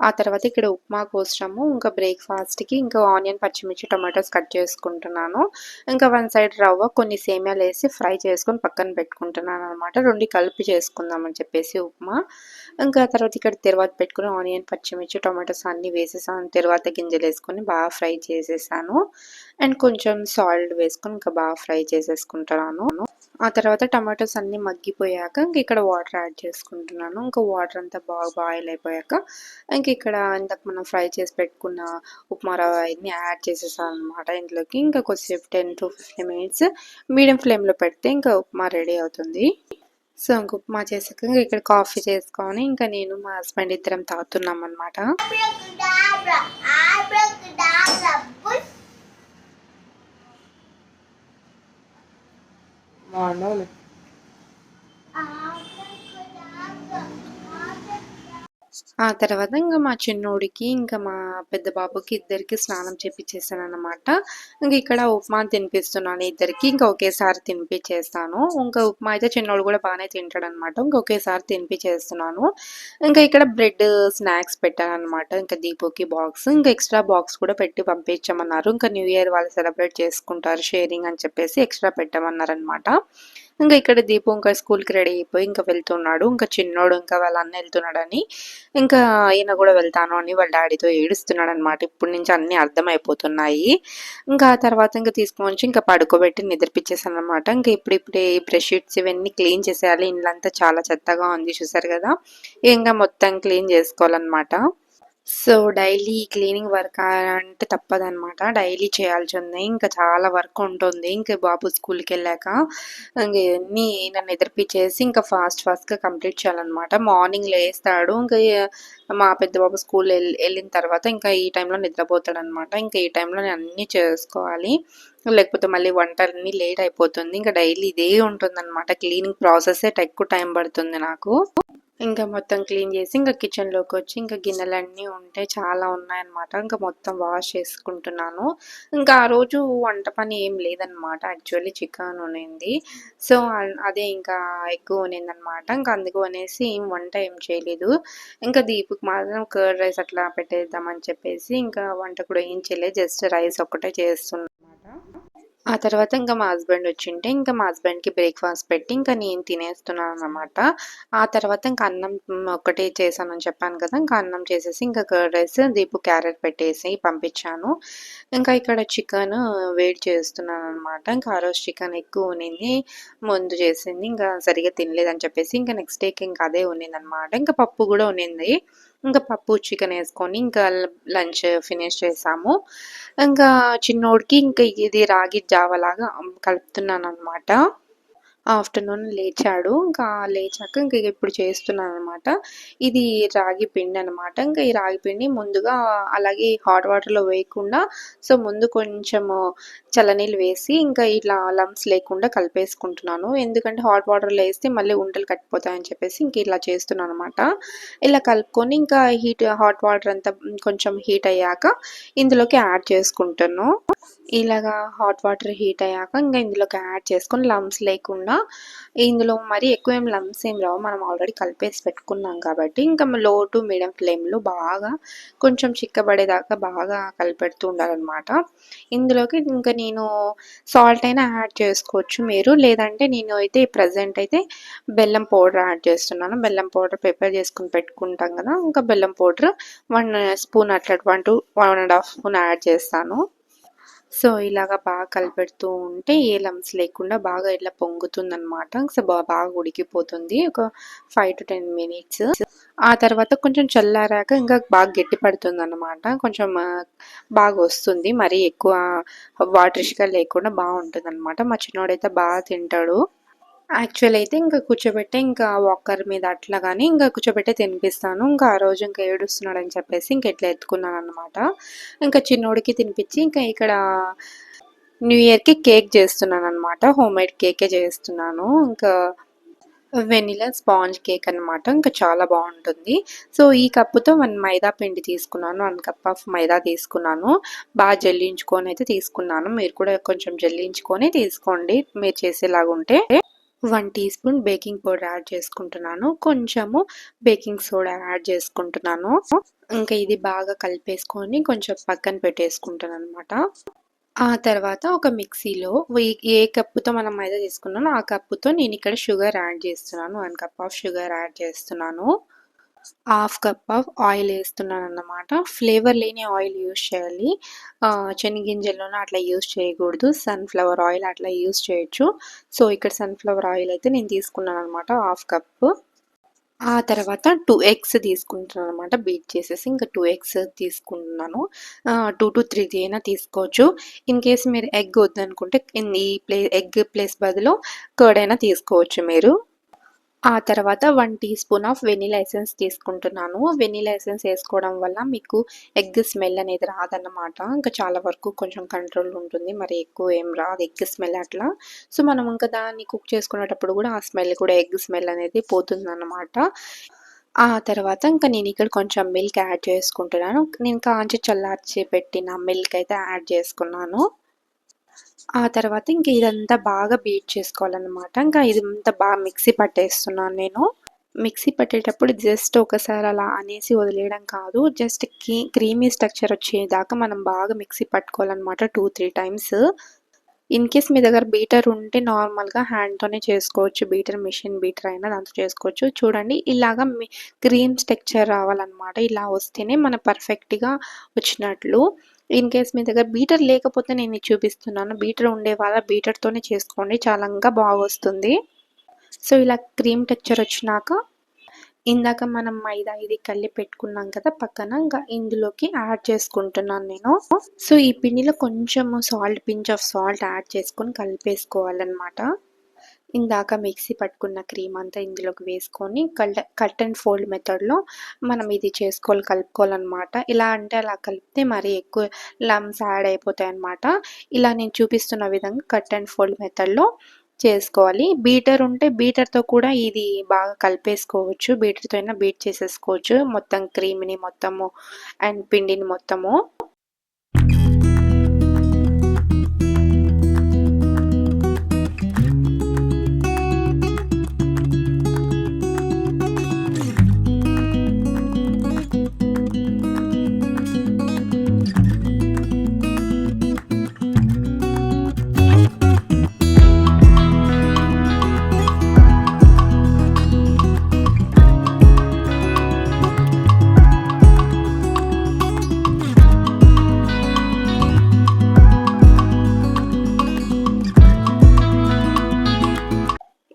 ఆ తర్వాత ఇక్కడ ఉప్మా కోసము ఇంకా బ్రేక్‌ఫాస్ట్‌కి ఇంకా ఆనియన్, పచ్చిమిర్చి, టొమాటోస్ కట్ చేసుకుంటున్నాను. ఇంకా వన్ సైడ్ రవ్వ, కొన్ని సేమియాలేసి ఫ్రై చేసుకొని పక్కన పెట్టుకుంటున్నాననమాట. 2 కలిపి చేసుకుందామని చెప్పేసి ఉప్మా. ఇంకా తర్వాత ఇక్కడ తిరువాత పెట్టుకొని ఆనియన్, పచ్చిమిర్చి, టొమాటోస్ అన్నీ వేసేసాను. తిరువాత గింజలేసుకొని బాగా ఫ్రై చేసేసాను. అండ్ కొంచెం సాల్ట్ వేసుకొని ఇంకా బాగా ఫ్రై చేసేసుకుంటున్నాను. ఆ తర్వాత టమాటోస్ అన్నీ మగ్గిపోయాక ఇంక ఇక్కడ వాటర్ యాడ్ చేసుకుంటున్నాను. ఇంకా వాటర్ అంతా బాగా బాయిల్ అయిపోయాక ఇంక ఇక్కడ ఇందాక మనం ఫ్రై చేసి పెట్టుకున్న ఉప్మా రవ్వ అయన్నీ యాడ్ చేసేసాననమాట ఇందులోకి. ఇంకా కొద్దిసేపు 10-15 మినిట్స్ మీడియం ఫ్లేమ్‌లో పెడితే ఇంకా ఉప్మా రెడీ అవుతుంది. సో, ఇంక ఉప్మా చేసాక ఇక్కడ కాఫీ చేసుకొని ఇంకా నేను మా హస్బెండ్ ఇద్దరం తాగుతున్నామనమాట. బాగుండవులే. ఆ తర్వాత ఇంక మా చిన్నోడికి, ఇంకా మా పెద్ద బాబుకి ఇద్దరికి స్నానం చేపిచ్చేసాననమాట. ఇంక ఇక్కడ ఉప్మా తినిపిస్తున్నాను ఇద్దరికి. ఇంక ఒకేసారి తినిపిచ్చేస్తాను. ఇంకా ఉప్మా అయితే చిన్నోడు కూడా బానే తింటాడనమాట. ఇంక ఒకేసారి తినిపిచ్చేస్తున్నాను. ఇంకా ఇక్కడ బ్రెడ్ స్నాక్స్ పెట్టాననమాట. ఇంకా దీపుకి బాక్స్. ఇంకా ఎక్స్‌ట్రా బాక్స్ కూడా పెట్టి పంపించమన్నారు. ఇంకా న్యూ ఇయర్ వాళ్ళు సెలబ్రేట్ చేసుకుంటారు షేరింగ్ అని చెప్పేసి ఎక్స్‌ట్రా పెట్టమన్నారనమాట. ఇంకా ఇక్కడ దీపు ఇంకా స్కూల్‌కి రెడీ అయిపోయి ఇంకా వెళ్తున్నాడు. ఇంకా చిన్నోడు ఇంకా వాళ్ళ అన్న ఎళ్తున్నాడని ఇంకా ఈయన కూడా వెళ్తాను అని వాళ్ళ డాడీతో ఏడుస్తున్నాడనమాట. ఇప్పటి నుంచి అన్నీ అర్థమైపోతున్నాయి. ఇంకా ఆ తర్వాత ఇంక తీసుకొనొచ్చి ఇంకా పడుకోబెట్టి నిద్రపిచ్చేసాననమాట. ఇంక ఇప్పుడిప్పుడే ఈ బ్రష్ షీట్స్ ఇవన్నీ క్లీన్ చేసేయాలి. ఇల్లంతా చాలా చెత్తగా ఉంది చూసారు కదా! ఇంక మొత్తం క్లీన్ చేసుకోవాలనమాట. సో, డైలీ క్లీనింగ్ వర్క్ అంటే తప్పదనమాట. డైలీ చేయాల్సిందే. ఇంకా చాలా వర్క్ ఉంటుంది. ఇంక బాబు స్కూల్‌కెళ్ళాక ఇంక ఇయన్నీ నన్ను నిద్రపిచ్చేసి ఇంకా ఫాస్ట్‌గా కంప్లీట్ చేయాలనమాట. మార్నింగ్ లేస్తాడు. ఇంకా మా పెద్ద బాబు ఎళ్ళిన తర్వాత ఇంకా ఈ టైంలో నిద్రపోతాడనమాట. ఇంకా ఈ టైంలో నేను అన్నీ చేసుకోవాలి. లేకపోతే మళ్ళీ వంటలన్నీ లేట్ అయిపోతుంది. ఇంకా డైలీ ఇదే ఉంటుందనమాట. క్లీనింగ్ ప్రాసెసే ఎక్కువ టైం పడుతుంది నాకు. ఇంకా మొత్తం క్లీన్ చేసి ఇంకా కిచెన్‌లోకొచ్చి ఇంకా గిన్నెలన్నీ ఉంటే చాలా ఉన్నాయన్నమాట. ఇంకా మొత్తం వాష్ చేసుకుంటున్నాను. ఇంకా ఆ రోజు వంట పని ఏం లేదన్నమాట. యాక్చువల్లీ చికెన్ ఉండింది. సో, అదే ఇంకా ఎక్కువ ఉన్నిందన్నమాట. ఇంకా అందుకు అనేసి వంట ఏం చేయలేదు. ఇంకా దీపుకి మాత్రం కర్డ్ రైస్ అట్లా పెట్టేద్దామని చెప్పేసి ఇంకా వంట కూడా ఏం చేయలేదు. జస్ట్ రైస్ ఒక్కటే చేస్తున్నా. ఆ తర్వాత ఇంకా మా హస్బెండ్ వచ్చింటే ఇంకా మా హస్బెండ్‌కి బ్రేక్‌ఫాస్ట్ పెట్టి ఇంకా నేను తినేస్తున్నాననమాట. ఆ తర్వాత ఇంక అన్నం ఒక్కటే చేశానని చెప్పాను కదా! ఇంకా అన్నం చేసేసి ఇంకా కర్డ్ రైస్, దీపు క్యారెట్ పెట్టేసి పంపించాను. ఇంకా ఇక్కడ చికెను వేడి చేస్తున్నాననమాట. ఇంకా ఆ రోజు చికెన్ ఎక్కువ ఉన్నింది. ముందు చేసింది ఇంకా సరిగ్గా తినలేదని చెప్పేసి ఇంకా నెక్స్ట్ డేకి ఇంకా అదే ఉన్నిందనమాట. ఇంకా పప్పు కూడా ఉన్నింది. ఇంకా పప్పు, చికెన్ ఏసుకొని ఇంకా లంచ్ ఫినిష్ చేసాము. ఇంకా చిన్నోడికి ఇంకా ఇది రాగి జావలాగా కలుపుతున్నాననమాట. ఆఫ్టర్‌నూన్ లేచాడు. ఇంకా లేచాక ఇంక ఇప్పుడు చేస్తున్నాననమాట. ఇది రాగి పిండనమాట. ఇంకా ఈ రాగి పిండి ముందుగా అలాగే హాట్ వాటర్‌లో వేయకుండా ముందు కొంచెము చల్లనీళ్ళు వేసి ఇంకా ఇట్లా లంప్స్ లేకుండా కలిపేసుకుంటున్నాను. ఎందుకంటే హాట్ వాటర్‌లో ఏస్తే మళ్ళీ ఉండలు కట్టిపోతాయని చెప్పేసి ఇంక ఇలా చేస్తున్నాననమాట. ఇలా కలుపుకొని ఇంకా హాట్ వాటర్ అంతా కొంచెం హీట్ అయ్యాక ఇందులోకి యాడ్ చేసుకుంటాను. ఇలాగా హాట్ వాటర్ హీట్ అయ్యాక ఇంక ఇందులోకి యాడ్ చేసుకొని లంప్స్ లేకుండా ఇందులో మరీ ఎక్కువ లంప్స్ ఏం రావు. మనం ఆల్రెడీ కలిపేసి పెట్టుకున్నాం కాబట్టి ఇంకా లో టు మీడియం ఫ్లేమ్‌లో బాగా కొంచెం చిక్కబడేదాకా బాగా కలిపెడుతూ ఉండాలనమాట. ఇందులోకి ఇంకా నేను సాల్ట్ అయినా యాడ్ చేసుకోవచ్చు మీరు. లేదంటే నేను అయితే ప్రెజెంట్ అయితే బెల్లం పౌడర్ యాడ్ చేస్తున్నాను. బెల్లం పౌడర్ ప్రిపేర్ చేసుకొని పెట్టుకుంటాం కదా! ఇంకా బెల్లం పౌడర్ 1 స్పూన్ అట్లా 1-1 ½ స్పూన్ యాడ్ చేస్తాను. సో, ఇలాగ బాగా కలిపెడుతూ ఉంటే ఏ లంప్స్ లేకుండా బాగా ఇట్లా పొంగుతుందనమాట. సో, బాగా ఉడికిపోతుంది. ఒక 5-10 మినిట్స్. ఆ తర్వాత కొంచెం చల్లారాక ఇంకా బాగా గట్టి పడుతుందనమాట. కొంచెం బాగొస్తుంది. మరీ ఎక్కువ వాటరిష్‌గా లేకుండా బావుంటుందనమాట. మా చిన్నోడైతే బాగా తింటాడు. యాక్చువల్ అయితే ఇంకా కూర్చోబెట్టి ఇంకా వాకర్ మీద అట్లా గాని ఇంకా కూర్చోబెట్టే తినిపిస్తాను. ఇంకా ఆ రోజు ఇంకా ఏడుస్తున్నాడని చెప్పేసి ఇంక ఇట్లా ఎత్తుకున్నాననమాట. ఇంకా చిన్నోడికి తినిపించి ఇంకా ఇక్కడ న్యూ ఇయర్‌కి కేక్ చేస్తున్నాననమాట. హోమ్‌మేడ్ కేకే చేస్తున్నాను. ఇంకా వెనిలా స్పాంజ్ కేక్ అనమాట. ఇంకా చాలా బావుంటుంది. సో, ఈ కప్పుతో 1 మైదా పిండి తీసుకున్నాను. 1 కప్ ఆఫ్ మైదా తీసుకున్నాను. బాగా జల్లించుకొని అయితే తీసుకున్నాను. మీరు కూడా కొంచెం జల్లించుకొని తీసుకోండి మీరు చేసేలాగుంటే. 1 teaspoon baking powder add చేసుకుంటున్నాను. కొంచెము బేకింగ్ సోడా యాడ్ చేసుకుంటున్నాను. ఇంకా ఇది బాగా కలిపేసుకొని కొంచెం పక్కన పెట్టేసుకుంటాననమాట. ఆ తర్వాత ఒక మిక్సీలో ఏ కప్పుతో మనం మైదా తీసుకున్నామో ఆ కప్పుతో నేనిక్కడ షుగర్ యాడ్ చేస్తున్నాను. 1 కప్ ఆఫ్ షుగర్ యాడ్ చేస్తున్నాను. హాఫ్ కప్ ఆఫ్ ఆయిల్ ఏస్తున్నానన్నమాట. ఫ్లేవర్ లేని ఆయిల్ యూజ్ చేయాలి. శనగింజల్లోనూ అట్లా యూజ్ చేయకూడదు. సన్‌ఫ్లవర్ ఆయిల్ అట్లా యూజ్ చేయొచ్చు. సో, ఇక్కడ సన్‌ఫ్లవర్ ఆయిల్ అయితే నేను తీసుకున్నానన్నమాట హాఫ్ కప్పు. ఆ తర్వాత 2 ఎగ్స్ తీసుకుంటున్నాననమాట. బీట్ చేసేసి ఇంకా 2 ఎగ్స్ తీసుకుంటున్నాను. 2-3 అయినా తీసుకోవచ్చు. ఇన్ కేస్ మీరు ఎగ్ వద్దనుకుంటే ఎగ్ ప్లేస్ బదులు కర్డ్ అయినా తీసుకోవచ్చు మీరు. ఆ తర్వాత 1 teaspoon of vanilla essence తీసుకుంటున్నాను. వెనిల్లా ఎసెన్స్ ఏసుకోవడం వల్ల మీకు ఎగ్ స్మెల్ అనేది రాదన్నమాట. ఇంకా చాలా వరకు కొంచెం కంట్రోల్ ఉంటుంది. మరి ఎక్కువ ఏం రాదు ఎగ్ స్మెల్ అట్లా. సో, మనం ఇంకా దాన్ని కుక్ చేసుకునేటప్పుడు కూడా ఆ స్మెల్ కూడా ఎగ్ స్మెల్ అనేది పోతుందన్నమాట. ఆ తర్వాత ఇంకా నేనిక్కడ కొంచెం మిల్క్ యాడ్ చేసుకుంటున్నాను. నేను కాంచి చల్లార్చి పెట్టిన మిల్క్ అయితే యాడ్ చేసుకున్నాను. ఆ తర్వాత ఇంక ఇదంతా బాగా బీట్ చేసుకోవాలనమాట. ఇంకా ఇదంతా బాగా మిక్సీ పట్టేస్తున్నాను నేను. మిక్సీ పట్టేటప్పుడు జస్ట్ ఒకసారి అలా అనేసి వదిలేయడం కాదు. జస్ట్ క్రీమీ స్ట్రక్చర్ వచ్చేదాకా మనం బాగా మిక్సీ పట్టుకోవాలనమాట 2-3 టైమ్స్. ఇన్ కేస్ మీ దగ్గర బీటర్ ఉంటే నార్మల్‌గా హ్యాండ్‌తోనే చేసుకోవచ్చు. మిషన్ బీటర్ అయినా దాంతో చేసుకోవచ్చు. చూడండి ఇలాగా క్రీమ్ స్ట్రక్చర్ రావాలనమాట. ఇలా వస్తేనే మన పర్ఫెక్ట్‌గా వచ్చినట్లు. ఇన్ కేస్ మీ దగ్గర బీటర్ లేకపోతే నేను ఇది చూపిస్తున్నాను. బీటర్ ఉండే వాళ్ళ బీటర్‌తోనే చేసుకోండి. చాలా ఇంకా బాగొస్తుంది. సో, ఇలా క్రీమ్ టెక్స్చర్ వచ్చినాక ఇందాక మనం మైదా ఇది కలిపి పెట్టుకున్నాం కదా పక్కన, ఇంకా ఇందులోకి యాడ్ చేసుకుంటున్నాను నేను. సో, ఈ పిండిలో కొంచెము పించ్ ఆఫ్ సాల్ట్ యాడ్ చేసుకొని కలిపేసుకోవాలనమాట. ఇందాక మిక్సీ పట్టుకున్న క్రీమ్ అంతా ఇందులోకి వేసుకొని కట్ అండ్ ఫోల్డ్ మెథడ్‌లో మనం ఇది కలుపుకోవాలనమాట. ఇలా అంటే అలా కలిపితే మరీ ఎక్కువ లమ్స్ యాడ్ అయిపోతాయన్నమాట. ఇలా నేను చూపిస్తున్న విధంగా కట్ అండ్ ఫోల్డ్ మెథడ్‌లో చేసుకోవాలి. బీటర్ ఉంటే బీటర్‌తో కూడా ఇది బాగా కలిపేసుకోవచ్చు. బీటర్‌తో అయినా బీట్ చేసేసుకోవచ్చు. మొత్తం క్రీమ్‌ని మొత్తము అండ్ పిండిని మొత్తము.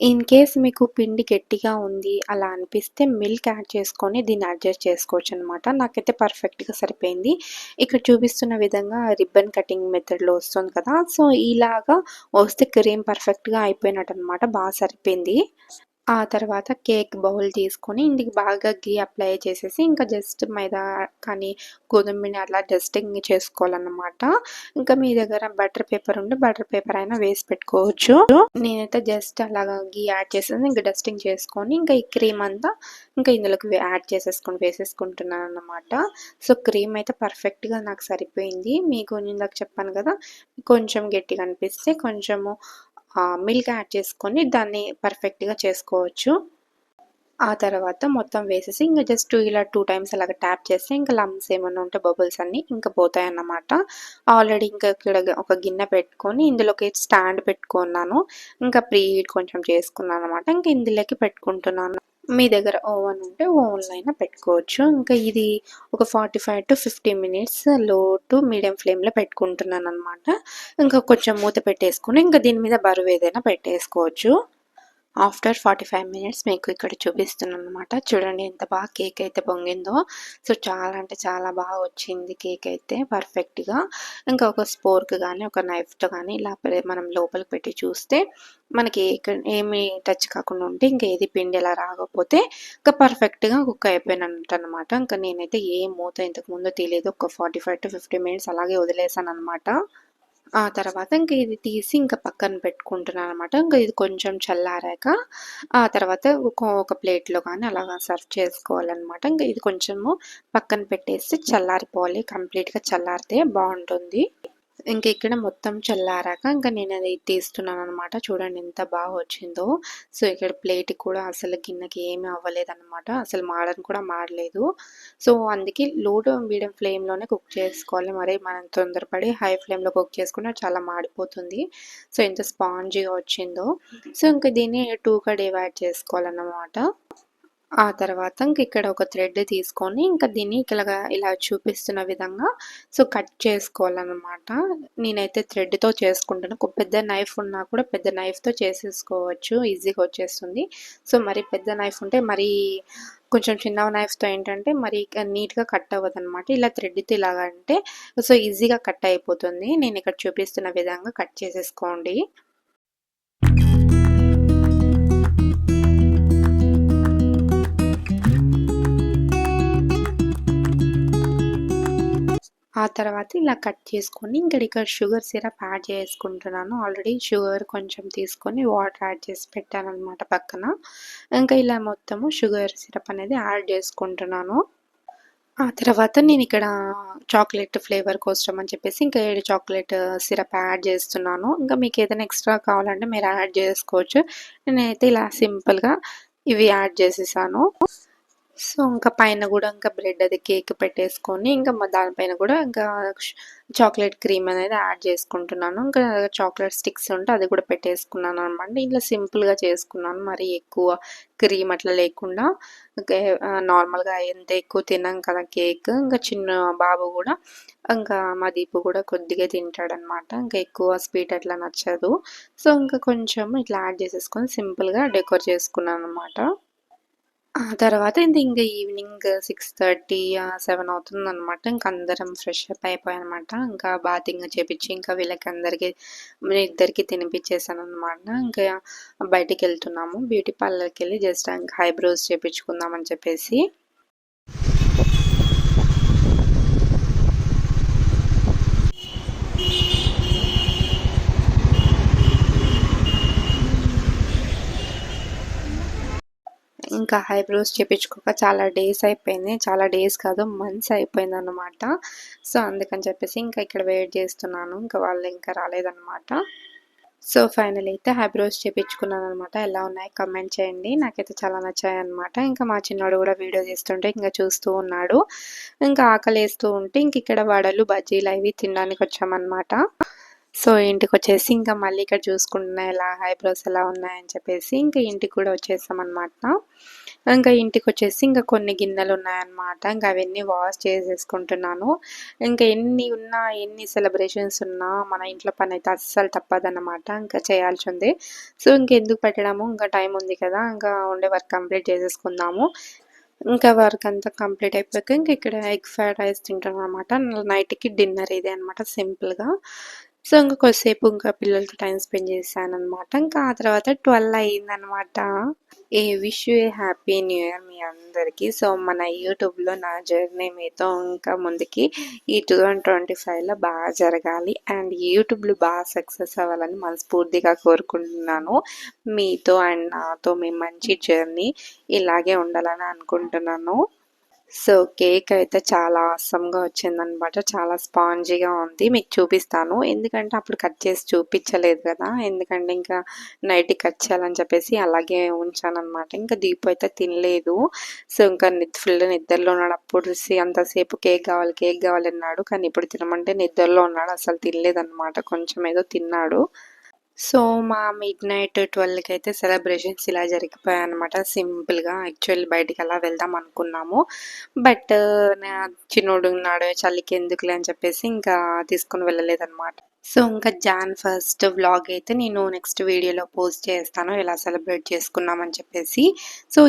ఇన్ కేస్ మీకు పిండి గట్టిగా ఉంది అలా అనిపిస్తే మిల్క్ యాడ్ చేసుకొని దీన్ని అడ్జస్ట్ చేసుకోవచ్చనమాట. నాకైతే పర్ఫెక్ట్‌గా సరిపోయింది. ఇక్కడ చూపిస్తున్న విధంగా రిబ్బన్ కటింగ్ మెథడ్‌లో వస్తుంది కదా! సో, ఇలాగా వస్తే క్రీమ్ పర్ఫెక్ట్‌గా అయిపోయినట్టనమాట. సరిపోయింది. ఆ తర్వాత కేక్ బౌల్ తీసుకొని ఇందుకు బాగా ఘీ అప్లై చేసేసి ఇంకా జస్ట్ మైదా కానీ గోధుమ పిండి అట్లా డస్టింగ్ చేసుకోవాలన్నమాట. ఇంకా మీ దగ్గర బటర్ పేపర్ ఉంటే బటర్ పేపర్ అయినా వేసి పెట్టుకోవచ్చు. నేనైతే జస్ట్ అలాగా ఘీ యాడ్ చేసేసి ఇంకా డస్టింగ్ చేసుకొని ఇంకా ఈ క్రీమ్ అంతా ఇంకా ఇందులోకి యాడ్ వేసేసుకుంటున్నాను అన్నమాట. సో, క్రీమ్ అయితే పర్ఫెక్ట్‌గా నాకు సరిపోయింది. మీకు ఇందాక చెప్పాను కదా! కొంచెం గట్టిగా అనిపిస్తే కొంచెము మిల్క్ యాడ్ చేసుకొని దాన్ని పర్ఫెక్ట్‌గా చేసుకోవచ్చు. ఆ తర్వాత మొత్తం వేసేసి ఇంక జస్ట్ ఇలా 2 టైమ్స్ అలాగా ట్యాప్ చేస్తే ఇంక లమ్స్ ఏమన్నా ఉంటే బబుల్స్ అన్నీ ఇంక పోతాయన్నమాట. ఆల్రెడీ ఇంకా ఇక్కడ ఒక గిన్నె పెట్టుకొని ఇందులోకి స్టాండ్ పెట్టుకున్నాను. ఇంకా ప్రీ హీట్ కొంచెం చేసుకున్నానన్నమాట. ఇంక ఇందులోకి పెట్టుకుంటున్నాను. మీ దగ్గర ఓవెన్ ఉంటే ఓవెన్‌లో అయినా పెట్టుకోవచ్చు. ఇంకా ఇది ఒక 45-50 మినిట్స్ లో టు మీడియం ఫ్లేమ్‌లో పెట్టుకుంటున్నానన్నమాట. ఇంకా కొంచెం మూత పెట్టేసుకొని ఇంకా దీని మీద బరువు ఏదైనా పెట్టేసుకోవచ్చు. ఆఫ్టర్ 45 మినిట్స్ మీకు ఇక్కడ చూపిస్తున్నానన్నమాట. చూడండి ఎంత బాగా కేక్ అయితే పొంగిందో. సో, చాలా అంటే చాలా బాగా వచ్చింది కేక్ అయితే పర్ఫెక్ట్‌గా. ఇంకా ఒక స్పోర్క్ గానీ, ఒక నైఫ్‌తో గానీ ఇలా మనం లోపలికి పెట్టి చూస్తే మనకి ఏమి టచ్ కాకుండా ఉంటే ఇంక ఏది పిండి ఎలా రాకపోతే ఇంకా పర్ఫెక్ట్‌గా కుక్ అయిపోయినట్టనమాట. ఇంకా నేనైతే ఏ మూత ఇంతకుముందు తీయలేదు. ఒక 45-50 మినిట్స్ అలాగే వదిలేసాననమాట. ఆ తర్వాత ఇంక ఇది తీసి ఇంక పక్కన పెట్టుకుంటున్నాననమాట. ఇంక ఇది కొంచెం చల్లారాక ఆ తర్వాత ఒక ప్లేట్‌లో గానీ అలాగా సర్వ్ చేసుకోవాలనమాట. ఇంక ఇది కొంచెము పక్కన పెట్టేసి చల్లారిపోవాలి. కంప్లీట్‌గా చల్లారితే బావుంటుంది. ఇంక ఇక్కడ మొత్తం చల్లారాక ఇంక నేనది తీస్తున్నాననమాట. చూడండి ఎంత బాగా వచ్చిందో. సో, ఇక్కడ ప్లేట్‌కి కూడా అసలు గిన్నెకి ఏమి అవ్వలేదనమాట. అసలు మాడను కూడా మాడలేదు. సో, అందుకే లో టు మీడియం ఫ్లేమ్‌లోనే కుక్ చేసుకోవాలి. మరి మనం తొందరపడి హై ఫ్లేమ్‌లో కుక్ చేసుకుంటే చాలా మాడిపోతుంది. సో, ఎంత స్పాంజీగా వచ్చిందో. సో, ఇంక దీన్ని 2గా డివైడ్ చేసుకోవాలన్నమాట. ఆ తర్వాత ఇంకిక్కడ ఒక థ్రెడ్ తీసుకొని ఇంకా దీన్ని ఇలా చూపిస్తున్న విధంగా కట్ చేసుకోవాలనమాట. నేనైతే థ్రెడ్‌తో చేసుకుంటాను. ఒక పెద్ద నైఫ్ ఉన్నా కూడా పెద్ద నైఫ్‌తో చేసేసుకోవచ్చు. ఈజీగా వచ్చేస్తుంది. మరి పెద్ద నైఫ్ ఉంటే మరీ కొంచెం చిన్న నైఫ్‌తో ఏంటంటే మరి నీట్‌గా కట్ అవ్వదనమాట. ఇలా థ్రెడ్‌తో ఇలాగంటే ఈజీగా కట్ అయిపోతుంది. నేనిక్కడ చూపిస్తున్న విధంగా కట్ చేసేసుకోండి. ఆ తర్వాత ఇలా కట్ చేసుకొని ఇక్కడ షుగర్ సిరప్ యాడ్ చేసుకుంటున్నాను. ఆల్రెడీ షుగర్ కొంచెం తీసుకొని వాటర్ యాడ్ చేసి పెట్టాననమాట పక్కన. ఇంకా ఇలా మొత్తము షుగర్ సిరప్ అనేది యాడ్ చేసుకుంటున్నాను. ఆ తర్వాత నేనిక్కడ చాక్లెట్ ఫ్లేవర్ కోసం అని చెప్పేసి ఇంకా 7 చాక్లెట్ సిరప్ యాడ్ చేస్తున్నాను. ఇంకా మీకేదైనా ఎక్స్‌ట్రా కావాలంటే మీరు యాడ్ చేసుకోవచ్చు. నేనైతే ఇలా సింపుల్‌గా ఇవి యాడ్ చేసేసాను. ఇంకా పైన గూడా ఇంకా బ్రెడ్ అది కేక్ పెట్టేసుకొని, ఇంకా దానిపైన గూడా ఇంకా చాక్లేట్ క్రీమ్ అనేది యాడ్ చేసుకుంటున్నాను. ఇంకా చాక్లేట్ స్టిక్స్ ఉంటే అది కూడా పెట్టేసుకున్నాననమాట. ఇట్లా సింపుల్‌గా చేసుకున్నాను. మరీ ఎక్కువ క్రీమ్ అట్లా లేకుండా నార్మల్‌గా ఎంత ఎక్కువ తినం కదా కేక్. ఇంకా చిన్న బాబు గూడా ఇంకా మా దీపు గూడా కొద్దిగా తింటాడనమాట. ఇంకా ఎక్కువ స్వీట్ అట్లా నచ్చదు. ఇంకా కొంచెం ఇట్లా యాడ్ చేసేసుకొని సింపుల్‌గా డెకరేట్ చేసుకున్నాననమాట. ఆ తర్వాత ఇంక ఈవినింగ్ 6:30 7 అవుతుందనమాట. ఇంక అందరం ఫ్రెష్ అప్ అయిపోయామనమాట. ఇంకా బాతింగ్ చేపిచ్చి ఇంకా వీళ్ళకందరికీ ఇద్దరికీ తినిపిచ్చేసాననమాట. ఇంకా బయటికెళ్తున్నాము. బ్యూటీ పార్లర్‌కెళ్ళి జస్ట్ ఇంక ఐబ్రోస్ చేపిచ్చుకుందాం అని చెప్పేసి. ఇంకా ఐబ్రోస్ చేపించుకోక చాలా డేస్ అయిపోయింది. చాలా డేస్ కాదు మంత్స్ అయిపోయిందనమాట. అందుకని చెప్పేసి ఇంకా ఇక్కడ వెయిట్ చేస్తున్నాను. ఇంకా వాళ్ళు ఇంకా రాలేదనమాట. ఫైనల్ అయితే ఐబ్రోస్ చేపించుకున్నాననమాట. ఎలా ఉన్నాయి కామెంట్ చేయండి. నాకైతే చాలా నచ్చాయన్నమాట. ఇంకా మా చిన్నోడు కూడా వీడియో తీస్తుంటే ఇంకా చూస్తూ ఉన్నాడు. ఇంకా ఆకలేస్తూ ఉంటే ఇక్కడ వడలు, బజ్జీలు అవి తినడానికి వచ్చామన్నమాట. ఇంటికొచ్చేసి ఇంకా మళ్ళీ ఇక్కడ చూసుకుంటున్నా ఎలా ఐబ్రోస్ ఎలా ఉన్నాయని చెప్పేసి ఇంకా ఇంటికి కూడా వచ్చేసామన్నమాట. ఇంకా ఇంటికొచ్చేసి ఇంకా కొన్ని గిన్నెలు ఉన్నాయన్నమాట. ఇంకా అవన్నీ వాష్ చేసేసుకుంటున్నాను. ఇంకా ఎన్ని ఉన్నా ఎన్ని సెలబ్రేషన్స్ ఉన్నా మన ఇంట్లో పని అయితే అస్సలు తప్పదన్నమాట. ఇంకా చేయాల్సిందే. ఇంకెందుకు పెట్టడము ఇంకా టైం ఉంది కదా ఇంకా ఉండే వర్క్ కంప్లీట్ చేసేసుకుందాము. ఇంకా వర్క్ అంతా కంప్లీట్ అయిపోయాక ఇక్కడ ఎగ్ ఫ్రైడ్ రైస్ తింటాను అనమాట. నైట్‌కి డిన్నర్ ఇదే అనమాట సింపుల్‌గా. ఇంక కొద్దిసేపు ఇంకా పిల్లలతో టైమ్ స్పెండ్ చేశాననమాట. ఇంకా ఆ తర్వాత 12 అయిందనమాట. Wish you a happy new year మీ అందరికీ. మన యూట్యూబ్‌లో నా జర్నీ మీతో ఇంకా ముందుకి ఈ 2025లో బాగా జరగాలి. అండ్ యూట్యూబ్‌లో బాగా సక్సెస్ అవ్వాలని మనస్ఫూర్తిగా కోరుకుంటున్నాను. మీతో అండ్ నాతో మీ మంచి జర్నీ ఇలాగే ఉండాలని అనుకుంటున్నాను. కేక్ అయితే చాలా ఆసమ్‌గా వచ్చిందనమాట. చాలా స్పాంజీగా ఉంది. మీకు చూపిస్తాను. ఎందుకంటే అప్పుడు కట్ చేసి చూపించలేదు కదా! ఎందుకంటే ఇంకా నైట్‌కి కట్ చేయాలని చెప్పేసి అలాగే ఉంచాననమాట. ఇంకా దీపు అయితే తినలేదు. ఇంకా ఫుల్ నిద్రలో ఉన్నాడు. అప్పుడు అంతసేపు కేక్ కావాలి అన్నాడు. కానీ ఇప్పుడు తినమంటే నిద్రలో ఉన్నాడు. అసలు తినలేదనమాట. కొంచెం ఏదో తిన్నాడు. మా మిడ్‌నైట్ 12కి అయితే సెలబ్రేషన్స్ ఇలా జరిగిపోయాయన్నమాట. సింపుల్‌గా యాక్చువల్లీ బయటికి అలా వెళ్దాం అనుకున్నాము. బట్ నా చిన్నోడున్నాడు చలికి ఎందుకులే అని చెప్పేసి ఇంకా తీసుకొని వెళ్ళలేదన్నమాట. ఇంకా జాన్ ఫస్ట్ వ్లాగ్ అయితే నేను నెక్స్ట్ వీడియోలో పోస్ట్ చేస్తాను. ఎలా సెలబ్రేట్ చేసుకున్నామని చెప్పేసి.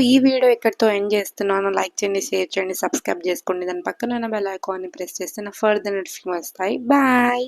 ఈ వీడియో ఇక్కడితో ఎండ్ చేస్తున్నాను. లైక్ చేయండి, షేర్ చేయండి, సబ్స్క్రైబ్ చేసుకోండి. దాని పక్కన ఉన్న బెల్ ఐకాన్ని ప్రెస్ చేస్తే నా ఫర్దర్ నోటిఫికేషన్ వస్తాయి. బాయ్.